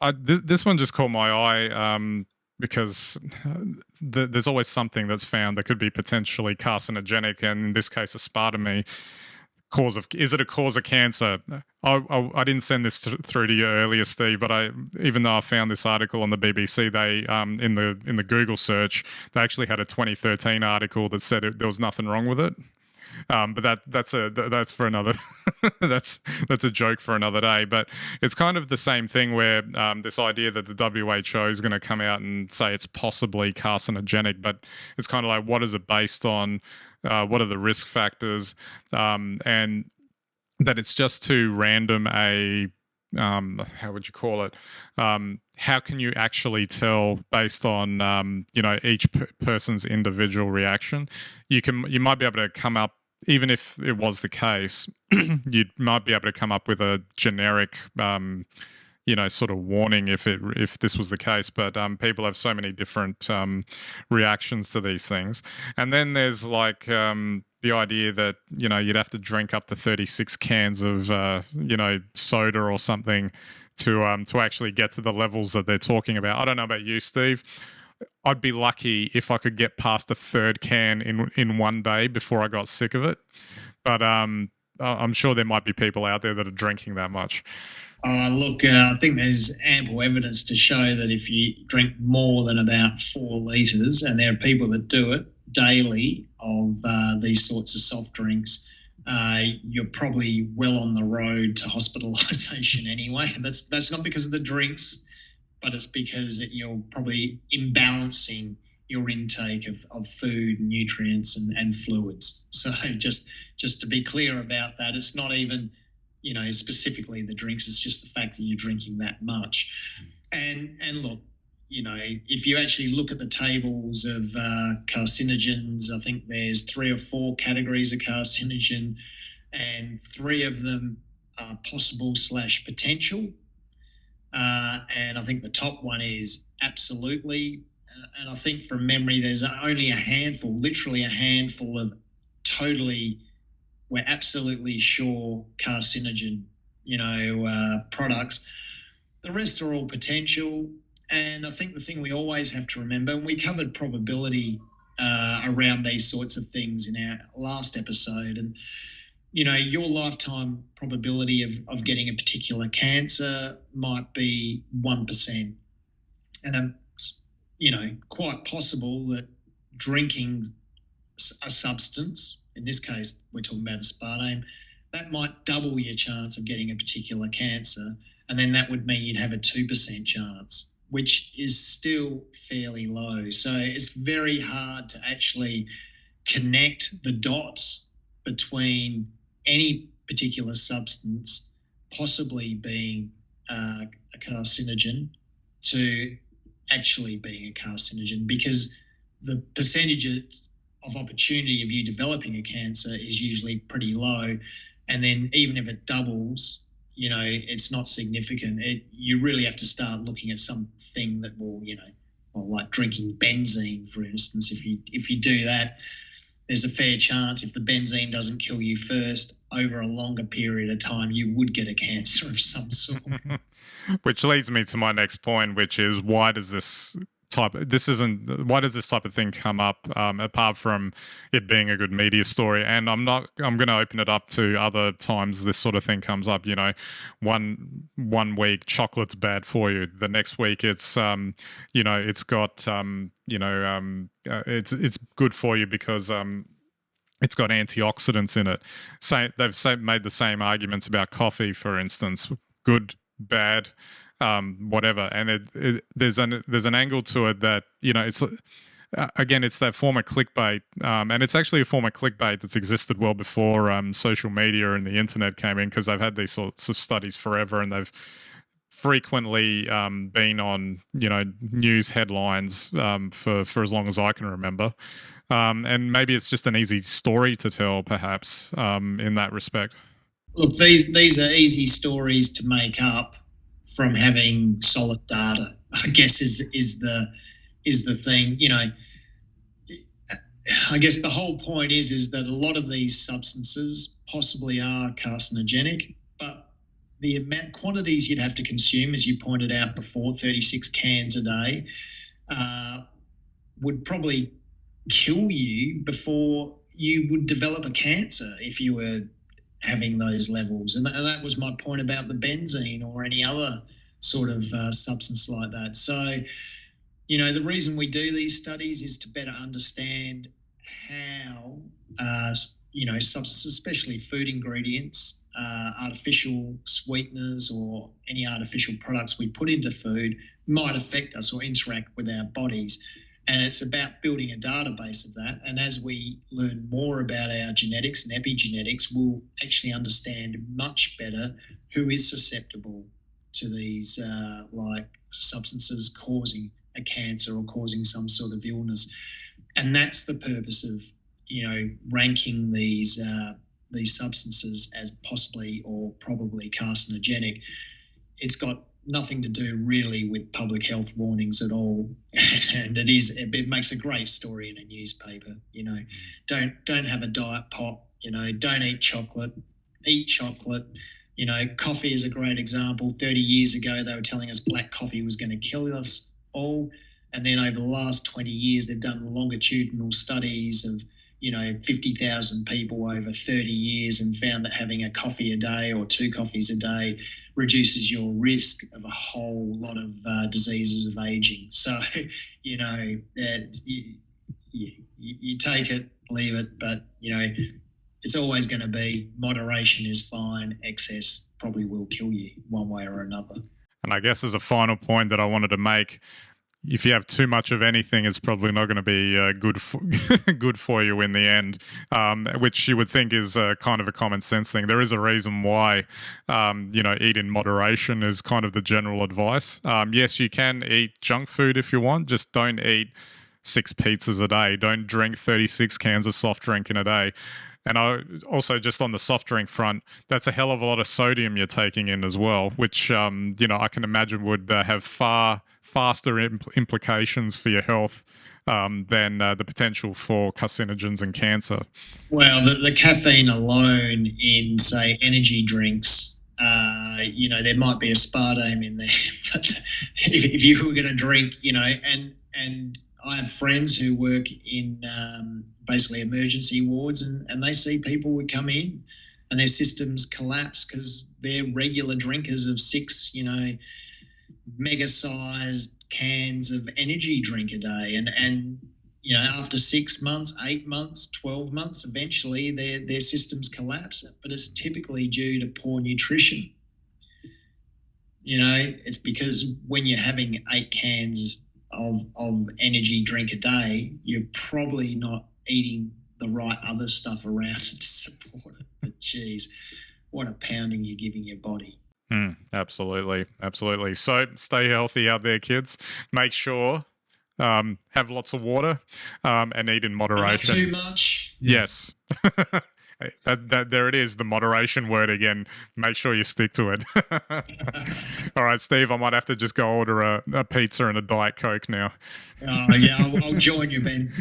This one just caught my eye because there's always something that's found that could be potentially carcinogenic, and in this case, aspartame. Is it a cause of cancer? I didn't send this through to you earlier, Steve, but even though I found this article on the BBC, they in the Google search, they actually had a 2013 article that said there was nothing wrong with it. But that's for another that's a joke for another day. But it's kind of the same thing where this idea that the WHO is going to come out and say it's possibly carcinogenic, but it's kind of like, what is it based on? What are the risk factors? And that it's just too random a how would you call it? How can you actually tell based on each person's individual reaction? You might be able to come up, even if it was the case, you might be able to come up with a generic sort of warning if this was the case. But people have so many different reactions to these things. And then there's like the idea that you'd have to drink up to 36 cans of soda or something to actually get to the levels that they're talking about. I don't know about you, Steve. I'd be lucky if I could get past a third can in one day before I got sick of it. But I'm sure there might be people out there that are drinking that much. Look, I think there's ample evidence to show that if you drink more than about 4 litres, and there are people that do it daily of these sorts of soft drinks, you're probably well on the road to hospitalisation anyway. And that's not because of the drinks, but it's because you're probably imbalancing your intake of food, nutrients, and fluids. So just to be clear about that, it's not even specifically the drinks. It's just the fact that you're drinking that much. And look, if you actually look at the tables of carcinogens, I think there's 3 or 4 categories of carcinogen, and 3 of them are possible / potential. And I think the top one is absolutely. And I think from memory, there's only literally a handful of totally, we're absolutely sure carcinogen, products. The rest are all potential. And I think the thing we always have to remember, and we covered probability around these sorts of things in our last episode, and your lifetime probability of getting a particular cancer might be 1%. And quite possible that drinking a substance, in this case we're talking about aspartame, that might double your chance of getting a particular cancer, and then that would mean you'd have a 2% chance, which is still fairly low. So it's very hard to actually connect the dots between any particular substance possibly being a carcinogen to actually being a carcinogen, because the percentage of opportunity of you developing a cancer is usually pretty low. And then even if it doubles, it's not significant. You really have to start looking at something that will, like drinking benzene, for instance. If you do that, there's a fair chance, if the benzene doesn't kill you first, over a longer period of time, you would get a cancer of some sort. Which leads me to my next point, which is why does this type of thing come up, apart from it being a good media story? And I'm going to open it up to other times this sort of thing comes up. One week chocolate's bad for you, the next week it's it's got it's good for you because it's got antioxidants in it. They've made the same arguments about coffee, for instance, good, bad, whatever. And there's an angle to it that it's again, it's that form of clickbait, and it's actually a form of clickbait that's existed well before social media and the internet came in, because they've had these sorts of studies forever, and they've frequently been on news headlines for as long as I can remember. And maybe it's just an easy story to tell, perhaps, in that respect. Look, these are easy stories to make up from having solid data, I guess is the thing. I guess the whole point is that a lot of these substances possibly are carcinogenic, but the amount quantities you'd have to consume, as you pointed out before, 36 cans a day, would probably kill you before you would develop a cancer if you were having those levels. And that was my point about the benzene or any other sort of substance like that. So, the reason we do these studies is to better understand how, substances, especially food ingredients, artificial sweeteners or any artificial products we put into food might affect us or interact with our bodies. And it's about building a database of that. And as we learn more about our genetics and epigenetics, we'll actually understand much better who is susceptible to these substances causing a cancer or causing some sort of illness. And that's the purpose of, ranking these substances as possibly or probably carcinogenic. It's got nothing to do really with public health warnings at all, and it makes a great story in a newspaper. Don't have a diet pop. Don't eat chocolate. Eat chocolate. Coffee is a great example. 30 years ago, they were telling us black coffee was going to kill us all, and then over the last 20 years, they've done longitudinal studies of 50,000 people over 30 years and found that having a coffee a day or 2 coffees a day reduces your risk of a whole lot of diseases of aging. So, you take it, leave it, but, it's always going to be moderation is fine. Excess probably will kill you one way or another. And I guess as a final point that I wanted to make, if you have too much of anything, it's probably not going to be good for you in the end, which you would think is kind of a common sense thing. There is a reason why, eat in moderation is kind of the general advice. Yes, you can eat junk food if you want, just don't eat 6 pizzas a day. Don't drink 36 cans of soft drink in a day. And I also, just on the soft drink front, that's a hell of a lot of sodium you're taking in as well, which, I can imagine would have far faster implications for your health than the potential for carcinogens and cancer. Well, the caffeine alone in, say, energy drinks, there might be aspartame in there. But if you were going to drink, and I have friends who work in basically emergency wards, and they see people would come in and their systems collapse because they're regular drinkers of 6, mega-sized cans of energy drink a day. And after 6 months, 8 months, 12 months, eventually their systems collapse. But it's typically due to poor nutrition. It's because when you're having 8 cans of energy drink a day, you're probably not eating the right other stuff around it to support it. But geez, what a pounding you're giving your body. Absolutely. So stay healthy out there, kids. Make sure have lots of water and eat in moderation. Not too much. Yes. That there it is, the moderation word again. Make sure you stick to it. All right, Steve, I might have to just go order a pizza and a Diet Coke now. Yeah, I'll join you, Ben.